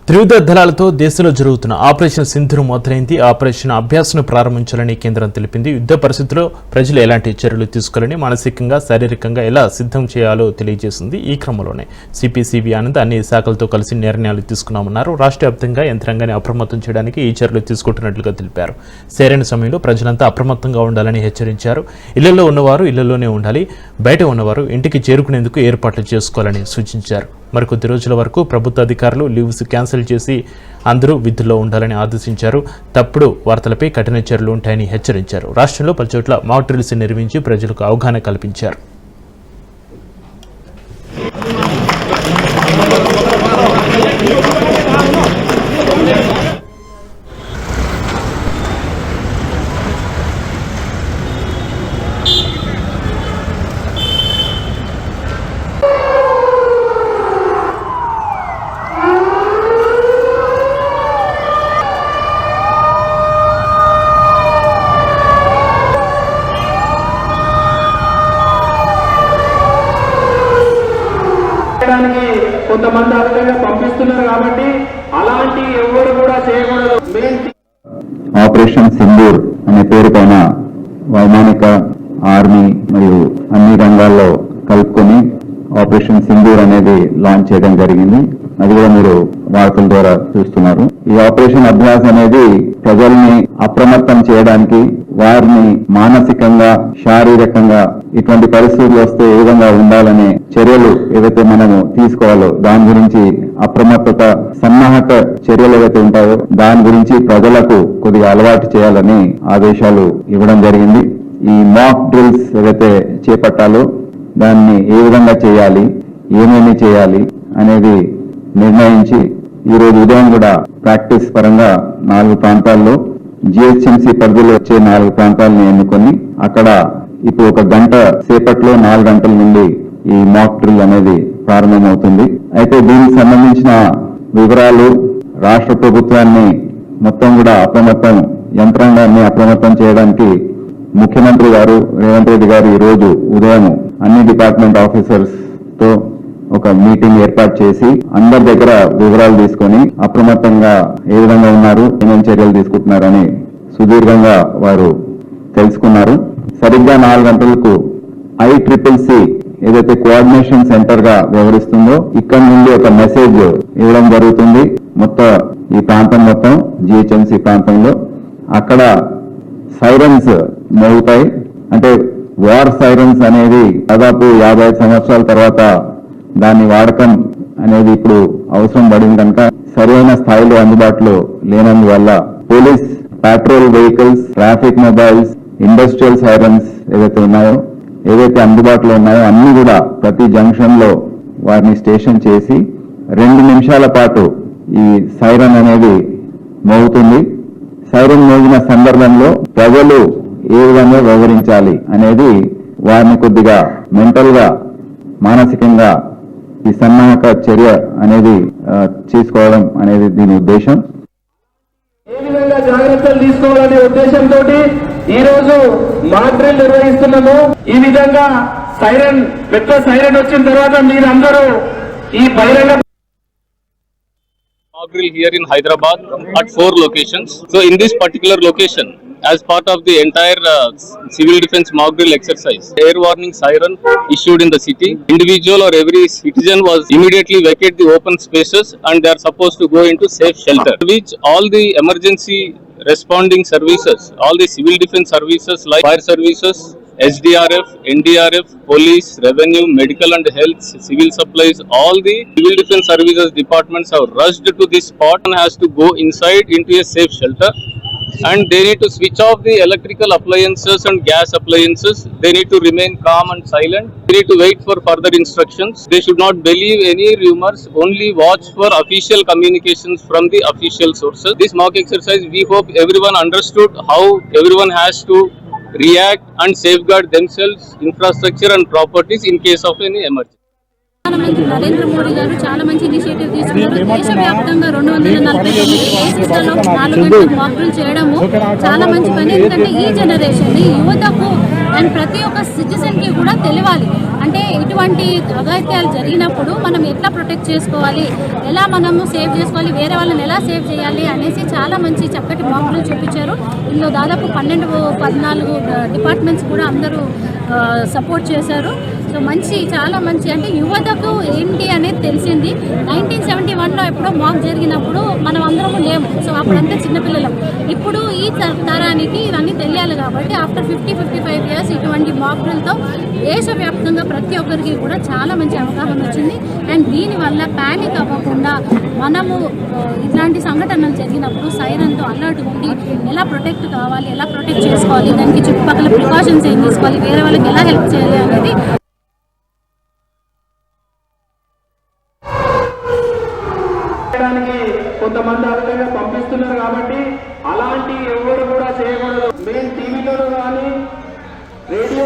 త్రివిధ దళాలతో దేశంలో జరుగుతున్న ఆపరేషన్ సింధూర్ మొదలైంది. ఆపరేషన్ అభ్యాసను ప్రారంభించాలని కేంద్రం తెలిపింది. యుద్ధ పరిస్థితుల్లో ప్రజలు ఎలాంటి చర్యలు తీసుకోవాలని, మానసికంగా శారీరకంగా ఎలా సిద్ధం చేయాలో తెలియజేసింది. ఈ క్రమంలోనే సిపి ఆనంద్ అన్ని శాఖలతో కలిసి నిర్ణయాలు తీసుకున్నామన్నారు. రాష్ట్ర వ్యాప్తంగా యంత్రాంగాన్ని అప్రమత్తం చేయడానికి ఈ చర్యలు తీసుకుంటున్నట్లుగా తెలిపారు. సరైన సమయంలో ప్రజలంతా అప్రమత్తంగా ఉండాలని హెచ్చరించారు. ఇళ్లలో ఉన్నవారు ఇళ్లలోనే ఉండాలి, బయట ఉన్నవారు ఇంటికి చేరుకునేందుకు ఏర్పాట్లు చేసుకోవాలని సూచించారు. మరికొద్ది రోజుల వరకు ప్రభుత్వ అధికారులు లీవ్స్ క్యాన్సిల్ చేసి అందరూ విధుల్లో ఉండాలని ఆదేశించారు. తప్పుడు వార్తలపై కఠిన చర్యలు ఉంటాయని హెచ్చరించారు. రాష్ట్రంలో పలుచోట్ల మాక్ డ్రిల్స్ నిర్వహించి ప్రజలకు అవగాహన కల్పించారు. కొంతమంది అధికంగా పంపిస్తున్నారు కాబట్టి అలాంటి ఎవరు కూడా చేయకూడదు. ఆపరేషన్ సింధూర్ అనే పేరు పైన వైమానిక, ఆర్మీ మరియు అన్ని రంగాల్లో కలుపుకొని ఆపరేషన్ సింధూర్ అనేది లాంచ్ చేయడం జరిగింది. అది కూడా మీరు వార్తల ద్వారా చూస్తున్నారు. ఈ ఆపరేషన్ అభ్యాస్ అనేది ప్రజల్ని అప్రమత్తం చేయడానికి, వారిని మానసికంగా, శారీరకంగా ఇటువంటి పరిస్థితులు వస్తే ఏ విధంగా ఉండాలనే చర్యలు ఏవైతే మనము తీసుకోవాలో దాని గురించి అప్రమత్తత, సన్నాహక చర్యలు ఏవైతే ఉంటాయో దాని గురించి ప్రజలకు కొద్దిగా అలవాటు చేయాలని ఆదేశాలు ఇవ్వడం జరిగింది. ఈ మాక్ డ్రిల్స్ ఏవైతే చేపట్టాలో దాన్ని ఏ విధంగా చేయాలి, ఏమేమి చేయాలి అనేది నిర్ణయించి ఈ రోజు ఉదయం కూడా ప్రాక్టీస్ పరంగా 4 ప్రాంతాల్లో జిహెచ్ఎంసీ పరిధిలో వచ్చే 4 ప్రాంతాలను ఎన్నుకొని అక్కడ ఇప్పుడు 1 గంట సేపట్లో 4 గంటల నుండి ఈ మాక్ డ్రిల్ అనేది ప్రారంభమవుతుంది. అయితే దీనికి సంబంధించిన వివరాలు రాష్ట్ర ప్రభుత్వాన్ని మొత్తం కూడా యంత్రాంగాన్ని అప్రమత్తం చేయడానికి ముఖ్యమంత్రి గారు రేవంత్ రెడ్డి గారు ఈ రోజు ఉదయం అన్ని డిపార్ట్మెంట్ ఆఫీసర్స్ తో ఒక మీటింగ్ ఏర్పాటు చేసి అందరి దగ్గర వివరాలు తీసుకొని అప్రమత్తంగా ఏ విధంగా ఉన్నారు, ఏమేమి చర్యలు తీసుకుంటున్నారని సుదీర్ఘంగా వారు తెలుసుకున్నారు. సరిగ్గా 4 గంటలకు ICCC ఏదైతే కోఆర్డినేషన్ సెంటర్ గా వ్యవహరిస్తుందో ఇక్కడి నుండి ఒక మెసేజ్ ఇవ్వడం జరుగుతుంది. ఈ ప్రాంతం మొత్తం జిహెచ్ఎంసీ ప్రాంతంలో అక్కడ సైరన్స్ మోగుతాయి. అంటే వార్ సైరన్స్ అనేది దాదాపు 55 సంవత్సరాల తర్వాత దాని వాడకం అనేది ఇప్పుడు అవసరం పడింది కనుక సరైన స్థాయిలో అందుబాటులో లేనందువల్ల police patrol vehicles, traffic mobiles, industrial sirens ఏవైతే అందుబాటులో ఉన్నాయో అన్ని కూడా ప్రతి జంక్షన్ లో వారిని స్టేషన్ చేసి 2 నిమిషాల పాటు ఈ సైరన్ అనేది మోగుతుంది. సైరన్ మోగిన సందర్భంలో ప్రజలు ఏ విధంగా వ్యవహరించాలి అనేది వారిని కొద్దిగా మెంటల్ గా, మానసికంగా ఈ సన్నాహక చర్య అనేది తీసుకోవడం అనేది దీని ఉద్దేశం. ఏ విధంగా జాగ్రత్తలు తీసుకోవాలనే ఉద్దేశంతో ఈ రోజు మాక్ డ్రిల్ నిర్వహిస్తున్నాము. ఈ విధంగా పెద్ద సైరన్ వచ్చిన తర్వాత మీరందరూ ఈ బహిరంగ mock drill here in Hyderabad at 4 locations. So in this particular location, as part of the entire civil defense mock drill exercise, air warning siren issued in the city. Individual or every citizen was immediately vacate the open spaces and they are supposed to go into safe shelter, which all the emergency responding services, all the civil defense services like fire services, SDRF, NDRF, police, revenue, medical and health, civil supplies, all the civil defense services departments have rushed to this spot and has to go inside into a safe shelter, and they need to switch off the electrical appliances and gas appliances. They need to remain calm and silent. They need to wait for further instructions. They should not believe any rumors, only watch for official communications from the official sources. This mock exercise, we hope everyone understood how everyone has to react and safeguard themselves, infrastructure and properties in case of any emergency. ప్రధానమంత్రి నరేంద్ర మోడీ గారు చాలా మంచి initiative తీసుకున్నారు. దేశవ్యాప్తంగా 249 కేసెస్లలో 4 గంటల mock drill చేయడము చాలా మంచి పని. ఎందుకంటే ఈ జనరేషన్ యువతకు అండ్ ప్రతి ఒక్క సిటిజన్కి కూడా తెలియాలి. అంటే ఇటువంటి అఘాయిత్యాలు జరిగినప్పుడు మనం ఎట్లా ప్రొటెక్ట్ చేసుకోవాలి, ఎలా మనము సేవ్ చేసుకోవాలి, వేరే వాళ్ళని ఎలా సేవ్ చేయాలి అనేసి చాలా మంచి చక్కటి మాక్డ్రిల్ చూపించారు. ఇందులో దాదాపు 12-14 డిపార్ట్మెంట్స్ కూడా అందరూ సపోర్ట్ చేశారు. సో చాలా మంచి అంటే యువతకు ఏంటి అనేది తెలిసింది. 1971లో ఎప్పుడో మాక్ జరిగినప్పుడు మనం అందరము లేము, సో అప్పుడంతా చిన్నపిల్లలం. ఇప్పుడు ఈ తరానికి ఇవన్నీ తెలియాలి కాబట్టి ఆఫ్టర్ 50-55 ఇయర్స్ ఇటువంటి మాక్డ్రిల్తో దేశవ్యాప్తంగా ప్రతి ఒక్కరికి కూడా చాలా మంచి అవగాహన వచ్చింది. అండ్ దీనివల్ల ప్యానిక్ అవ్వకుండా మనము ఇట్లాంటి సంఘటనలు జరిగినప్పుడు సైరన్తో అలర్ట్ ఉండి ఎలా ప్రొటెక్ట్ కావాలి, ఎలా ప్రొటెక్ట్ చేసుకోవాలి, దానికి చుట్టుపక్కల ప్రికాషన్స్ ఏం తీసుకోవాలి, వేరే వాళ్ళకి ఎలా హెల్ప్ చేయాలి అనేది కొంతమంది ఆ విధంగా పంపిస్తున్నారు. కాబట్టి అలాంటి ఎవరు కూడా చేయకూడదు. మెయిన్ టీవీలో కానీ రేడియో